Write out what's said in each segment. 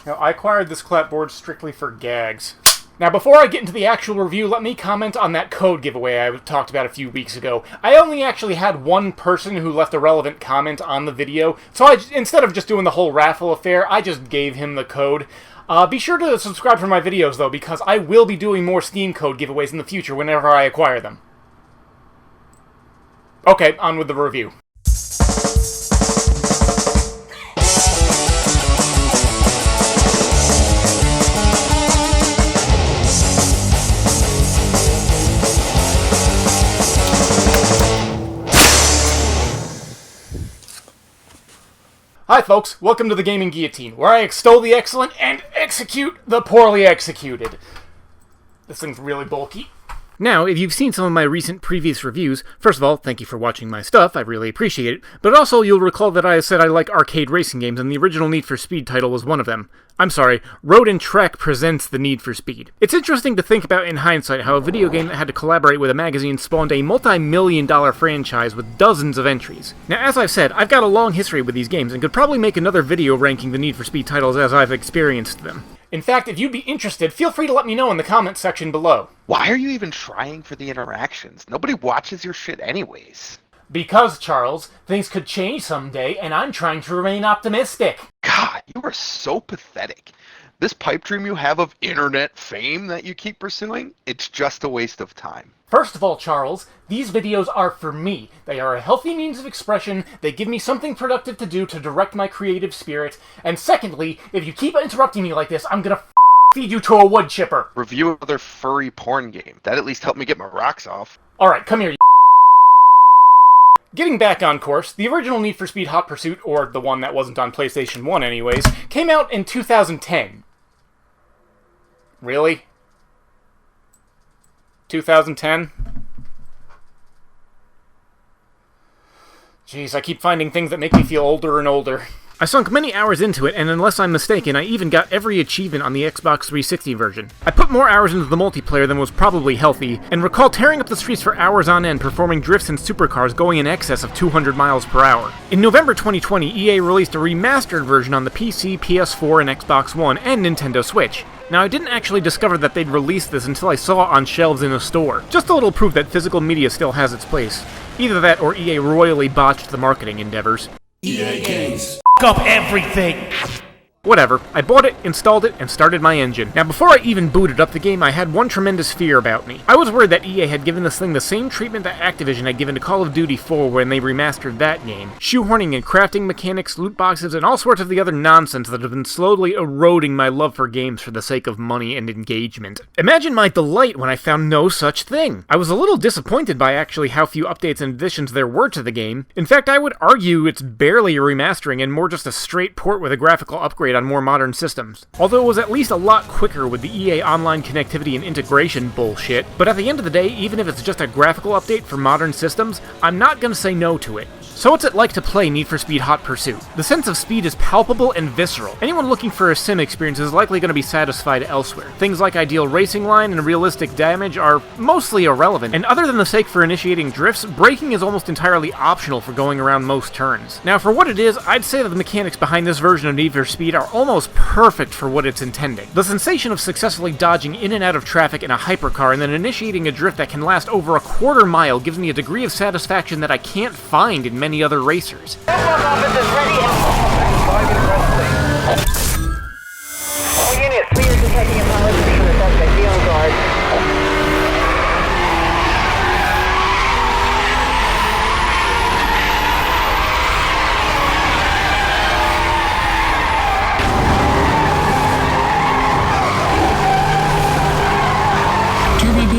Now, I acquired this clapboard strictly for gags. Now, before I get into the actual review, let me comment on that code giveaway I talked about a few weeks ago. I only actually had one person who left a relevant comment on the video, so instead of just doing the whole raffle affair, I just gave him the code. Be sure to subscribe for my videos, though, because I will be doing more Steam code giveaways in the future whenever I acquire them. Okay, on with the review. Hi folks, welcome to the Gaming Guillotine, where I extol the excellent and execute the poorly executed. This thing's really bulky. Now, if you've seen some of my recent previous reviews, first of all, thank you for watching my stuff, I really appreciate it, but also you'll recall that I said I like arcade racing games, and the original Need for Speed title was one of them. I'm sorry, Road and Track presents the Need for Speed. It's interesting to think about in hindsight how a video game that had to collaborate with a magazine spawned a multi-million-dollar franchise with dozens of entries. Now, as I've said, I've got a long history with these games, and could probably make another video ranking the Need for Speed titles as I've experienced them. In fact, if you'd be interested, feel free to let me know in the comments section below. Why are you even trying for the interactions? Nobody watches your shit anyways. Because, Charles, things could change someday, and I'm trying to remain optimistic. God, you are so pathetic. This pipe dream you have of internet fame that you keep pursuing, it's just a waste of time. First of all, Charles, these videos are for me. They are a healthy means of expression, they give me something productive to do to direct my creative spirit, and secondly, if you keep interrupting me like this, I'm gonna feed you to a wood chipper. Review another furry porn game. That at least helped me get my rocks off. Alright, come here, you. Getting back on course, the original Need for Speed Hot Pursuit, or the one that wasn't on PlayStation 1 anyways, came out in 2010. Really? 2010? Jeez, I keep finding things that make me feel older and older. I sunk many hours into it, and unless I'm mistaken, I even got every achievement on the Xbox 360 version. I put more hours into the multiplayer than was probably healthy, and recall tearing up the streets for hours on end performing drifts in supercars going in excess of 200 miles per hour. In November 2020, EA released a remastered version on the PC, PS4, and Xbox One, and Nintendo Switch. Now, I didn't actually discover that they'd released this until I saw it on shelves in a store. Just a little proof that physical media still has its place. Either that or EA royally botched the marketing endeavors. EA Games. Up everything! Whatever, I bought it, installed it, and started my engine. Now, before I even booted up the game, I had one tremendous fear about me. I was worried that EA had given this thing the same treatment that Activision had given to Call of Duty 4 when they remastered that game. Shoehorning in crafting mechanics, loot boxes, and all sorts of the other nonsense that have been slowly eroding my love for games for the sake of money and engagement. Imagine my delight when I found no such thing. I was a little disappointed by actually how few updates and additions there were to the game. In fact, I would argue it's barely a remastering and more just a straight port with a graphical upgrade on more modern systems. Although it was at least a lot quicker with the EA online connectivity and integration bullshit, but at the end of the day, even if it's just a graphical update for modern systems, I'm not gonna say no to it. So what's it like to play Need for Speed Hot Pursuit? The sense of speed is palpable and visceral. Anyone looking for a sim experience is likely going to be satisfied elsewhere. Things like ideal racing line and realistic damage are mostly irrelevant, and other than the sake for initiating drifts, braking is almost entirely optional for going around most turns. Now, for what it is, I'd say that the mechanics behind this version of Need for Speed are almost perfect for what it's intending. The sensation of successfully dodging in and out of traffic in a hypercar and then initiating a drift that can last over a quarter mile gives me a degree of satisfaction that I can't find in many other racers. All units, we are detecting a violation from the suspect. Be on guard.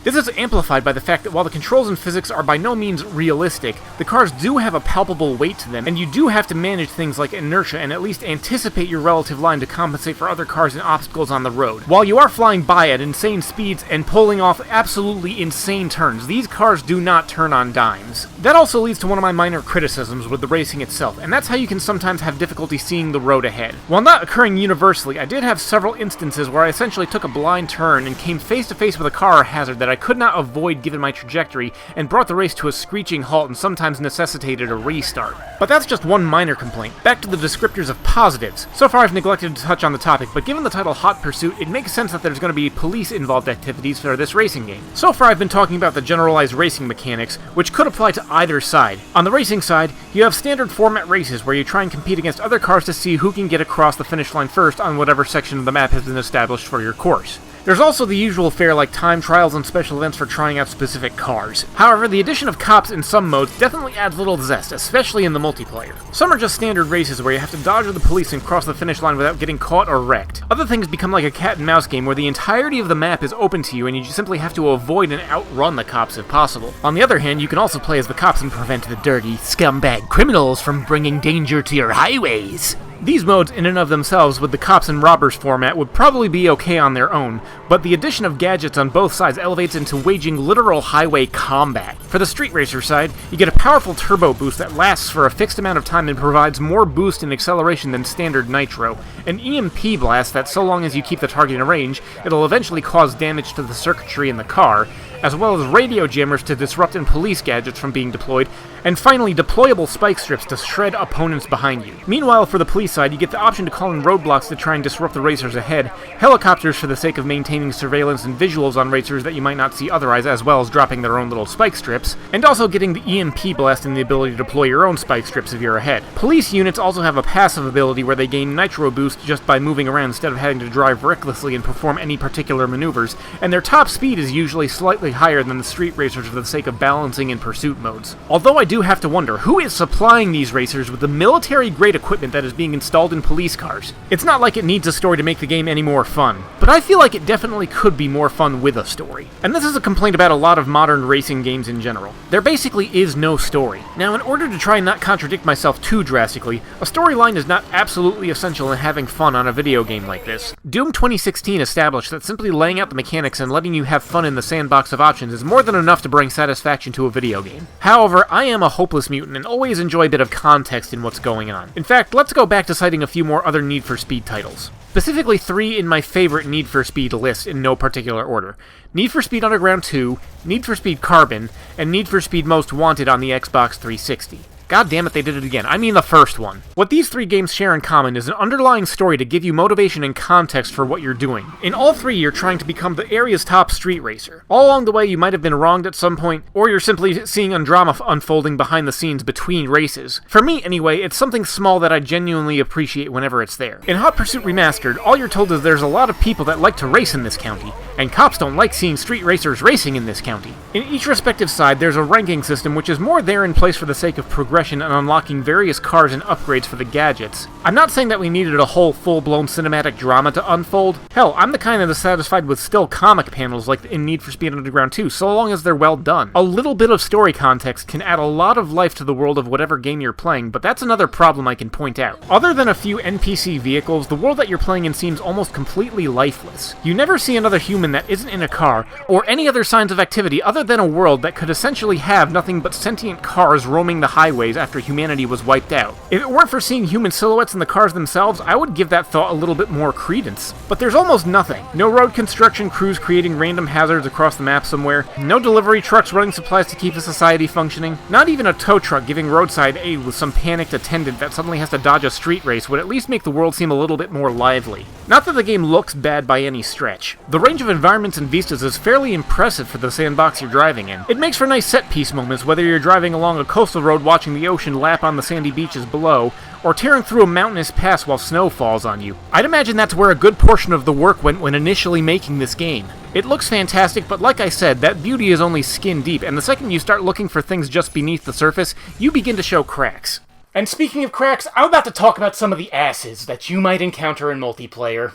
This is amplified by the fact that while the controls and physics are by no means realistic, the cars do have a palpable weight to them, and you do have to manage things like inertia and at least anticipate your relative line to compensate for other cars and obstacles on the road. While you are flying by at insane speeds and pulling off absolutely insane turns, these cars do not turn on dimes. That also leads to one of my minor criticisms with the racing itself, and that's how you can sometimes have difficulty seeing the road ahead. While not occurring universally, I did have several instances where I essentially took a blind turn and came face to face with a car hazard that I could not not avoid given my trajectory, and brought the race to a screeching halt and sometimes necessitated a restart. But that's just one minor complaint. Back to the descriptors of positives. So far I've neglected to touch on the topic, but given the title Hot Pursuit, it makes sense that there's going to be police-involved activities for this racing game. So far I've been talking about the generalized racing mechanics, which could apply to either side. On the racing side, you have standard format races where you try and compete against other cars to see who can get across the finish line first on whatever section of the map has been established for your course. There's also the usual fare like time trials and special events for trying out specific cars. However, the addition of cops in some modes definitely adds little zest, especially in the multiplayer. Some are just standard races where you have to dodge the police and cross the finish line without getting caught or wrecked. Other things become like a cat and mouse game where the entirety of the map is open to you and you just simply have to avoid and outrun the cops if possible. On the other hand, you can also play as the cops and prevent the dirty, scumbag criminals from bringing danger to your highways. These modes in and of themselves with the cops and robbers format would probably be okay on their own, but the addition of gadgets on both sides elevates into waging literal highway combat. For the Street Racer side, you get a powerful turbo boost that lasts for a fixed amount of time and provides more boost and acceleration than standard nitro, an EMP blast that so long as you keep the target in range, it'll eventually cause damage to the circuitry in the car, as well as radio jammers to disrupt and police gadgets from being deployed, and finally deployable spike strips to shred opponents behind you. Meanwhile, for the police side, you get the option to call in roadblocks to try and disrupt the racers ahead, helicopters for the sake of maintaining surveillance and visuals on racers that you might not see otherwise, as well as dropping their own little spike strips, and also getting the EMP blast and the ability to deploy your own spike strips if you're ahead. Police units also have a passive ability where they gain nitro boost just by moving around instead of having to drive recklessly and perform any particular maneuvers, and their top speed is usually slightly higher than the street racers for the sake of balancing in pursuit modes. Although I do have to wonder, who is supplying these racers with the military-grade equipment that is being installed in police cars? It's not like it needs a story to make the game any more fun, but I feel like it definitely could be more fun with a story. And this is a complaint about a lot of modern racing games in general. There basically is no story. Now, in order to try and not contradict myself too drastically, a storyline is not absolutely essential in having fun on a video game like this. Doom 2016 established that simply laying out the mechanics and letting you have fun in the sandbox of options is more than enough to bring satisfaction to a video game. However, I am a hopeless mutant and always enjoy a bit of context in what's going on. In fact, let's go back to citing a few more other Need for Speed titles. Specifically 3 in my favorite Need for Speed list in no particular order. Need for Speed Underground 2, Need for Speed Carbon, and Need for Speed Most Wanted on the Xbox 360. God damn it, they did it again. I mean the first one. What these 3 games share in common is an underlying story to give you motivation and context for what you're doing. In all 3, you're trying to become the area's top street racer. All along the way, you might have been wronged at some point, or you're simply seeing a drama unfolding behind the scenes between races. For me, anyway, it's something small that I genuinely appreciate whenever it's there. In Hot Pursuit Remastered, all you're told is there's a lot of people that like to race in this county, and cops don't like seeing street racers racing in this county. In each respective side, there's a ranking system which is more there in place for the sake of progression and unlocking various cars and upgrades for the gadgets. I'm not saying that we needed a whole full-blown cinematic drama to unfold. Hell, I'm the kind that is satisfied with still comic panels like in Need for Speed Underground 2, so long as they're well done. A little bit of story context can add a lot of life to the world of whatever game you're playing, but that's another problem I can point out. Other than a few NPC vehicles, the world that you're playing in seems almost completely lifeless. You never see another human that isn't in a car, or any other signs of activity other than a world that could essentially have nothing but sentient cars roaming the highways after humanity was wiped out. If it weren't for seeing human silhouettes in the cars themselves, I would give that thought a little bit more credence. But there's almost nothing. No road construction crews creating random hazards across the map somewhere, no delivery trucks running supplies to keep the society functioning, not even a tow truck giving roadside aid with some panicked attendant that suddenly has to dodge a street race would at least make the world seem a little bit more lively. Not that the game looks bad by any stretch. The range of environments and vistas is fairly impressive for the sandbox you're driving in. It makes for nice set-piece moments whether you're driving along a coastal road watching the ocean lap on the sandy beaches below, or tearing through a mountainous pass while snow falls on you. I'd imagine that's where a good portion of the work went when initially making this game. It looks fantastic, but like I said, that beauty is only skin deep, and the second you start looking for things just beneath the surface, you begin to show cracks. And speaking of cracks, I'm about to talk about some of the asses that you might encounter in multiplayer.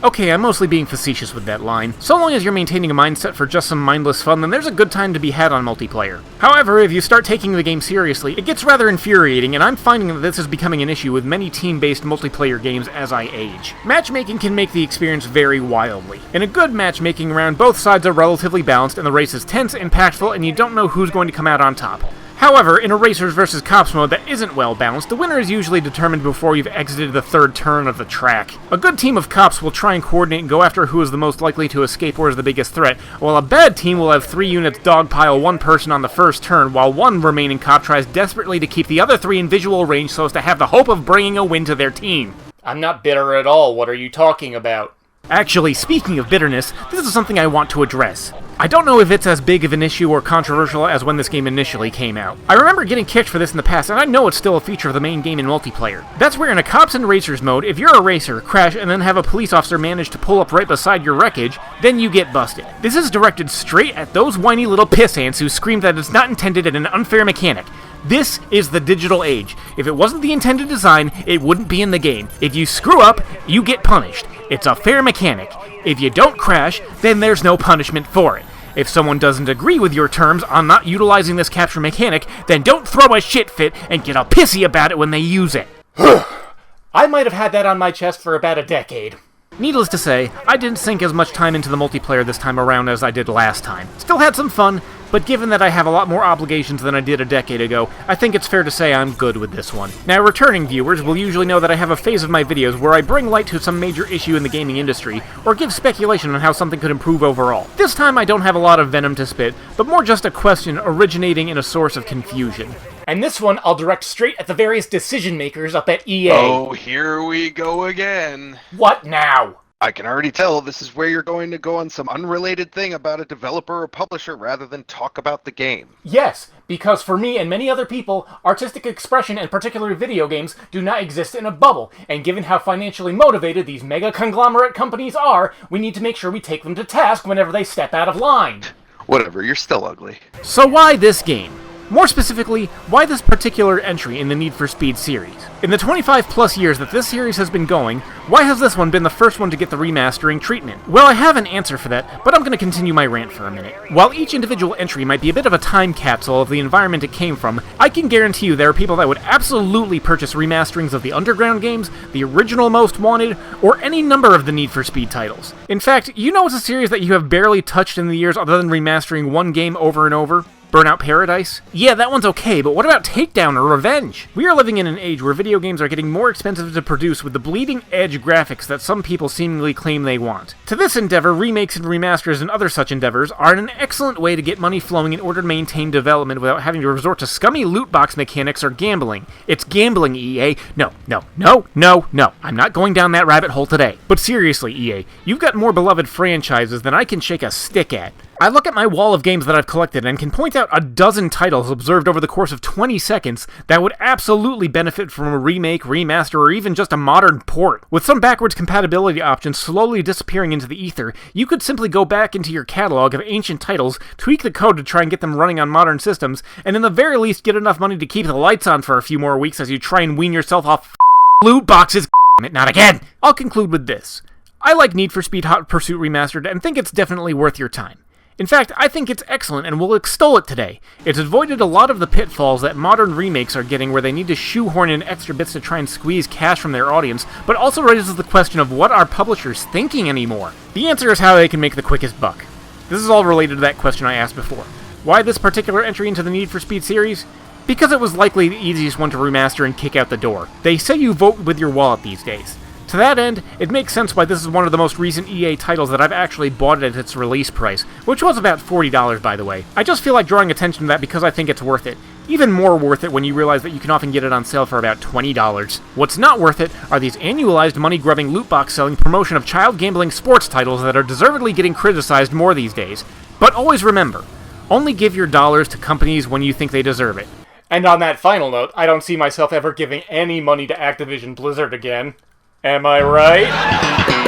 Okay, I'm mostly being facetious with that line. So long as you're maintaining a mindset for just some mindless fun, then there's a good time to be had on multiplayer. However, if you start taking the game seriously, it gets rather infuriating, and I'm finding that this is becoming an issue with many team-based multiplayer games as I age. Matchmaking can make the experience vary wildly. In a good matchmaking round, both sides are relatively balanced, and the race is tense, impactful, and you don't know who's going to come out on top. However, in a racers versus cops mode that isn't well balanced, the winner is usually determined before you've exited the third turn of the track. A good team of cops will try and coordinate and go after who is the most likely to escape or is the biggest threat, while a bad team will have 3 units dogpile one person on the first turn, while one remaining cop tries desperately to keep the other 3 in visual range so as to have the hope of bringing a win to their team. I'm not bitter at all. What are you talking about? Actually, speaking of bitterness, this is something I want to address. I don't know if it's as big of an issue or controversial as when this game initially came out. I remember getting kicked for this in the past, and I know it's still a feature of the main game in multiplayer. That's where in a cops and racers mode, if you're a racer, crash, and then have a police officer manage to pull up right beside your wreckage, then you get busted. This is directed straight at those whiny little piss ants who scream that it's not intended at an unfair mechanic. This is the digital age. If it wasn't the intended design, it wouldn't be in the game. If you screw up, you get punished. It's a fair mechanic. If you don't crash, then there's no punishment for it. If someone doesn't agree with your terms on not utilizing this capture mechanic, then don't throw a shit fit and get all pissy about it when they use it. I might have had that on my chest for about a decade. Needless to say, I didn't sink as much time into the multiplayer this time around as I did last time. Still had some fun, but given that I have a lot more obligations than I did a decade ago, I think it's fair to say I'm good with this one. Now, returning viewers will usually know that I have a phase of my videos where I bring light to some major issue in the gaming industry, or give speculation on how something could improve overall. This time I don't have a lot of venom to spit, but more just a question originating in a source of confusion. And this one I'll direct straight at the various decision makers up at EA. Oh, here we go again. What now? I can already tell this is where you're going to go on some unrelated thing about a developer or publisher rather than talk about the game. Yes, because for me and many other people, artistic expression and particularly video games do not exist in a bubble, and given how financially motivated these mega conglomerate companies are, we need to make sure we take them to task whenever they step out of line. Whatever, you're still ugly. So why this game? More specifically, why this particular entry in the Need for Speed series? In the 25 plus years that this series has been going, why has this one been the first one to get the remastering treatment? Well, I have an answer for that, but I'm going to continue my rant for a minute. While each individual entry might be a bit of a time capsule of the environment it came from, I can guarantee you there are people that would absolutely purchase remasterings of the Underground games, the original Most Wanted, or any number of the Need for Speed titles. In fact, you know it's a series that you have barely touched in the years other than remastering one game over and over? Burnout Paradise? Yeah, that one's okay, but what about Takedown or Revenge? We are living in an age where video games are getting more expensive to produce with the bleeding-edge graphics that some people seemingly claim they want. To this endeavor, remakes and remasters and other such endeavors are an excellent way to get money flowing in order to maintain development without having to resort to scummy loot box mechanics or gambling. It's gambling, EA. No. I'm not going down that rabbit hole today. But seriously, EA, you've got more beloved franchises than I can shake a stick at. I look at my wall of games that I've collected and can point out a dozen titles observed over the course of 20 seconds that would absolutely benefit from a remake, remaster, or even just a modern port. With some backwards compatibility options slowly disappearing into the ether, you could simply go back into your catalog of ancient titles, tweak the code to try and get them running on modern systems, and in the very least get enough money to keep the lights on for a few more weeks as you try and wean yourself off loot boxes. Not again! I'll conclude with this. I like Need for Speed Hot Pursuit Remastered and think it's definitely worth your time. In fact, I think it's excellent and will extol it today. It's avoided a lot of the pitfalls that modern remakes are getting where they need to shoehorn in extra bits to try and squeeze cash from their audience, but also raises the question of what are publishers thinking anymore? The answer is how they can make the quickest buck. This is all related to that question I asked before. Why this particular entry into the Need for Speed series? Because it was likely the easiest one to remaster and kick out the door. They say you vote with your wallet these days. To that end, it makes sense why this is one of the most recent EA titles that I've actually bought at its release price, which was about $40 by the way. I just feel like drawing attention to that because I think it's worth it. Even more worth it when you realize that you can often get it on sale for about $20. What's not worth it are these annualized money-grubbing loot box selling promotion of child gambling sports titles that are deservedly getting criticized more these days. But always remember, only give your dollars to companies when you think they deserve it. And on that final note, I don't see myself ever giving any money to Activision Blizzard again. Am I right?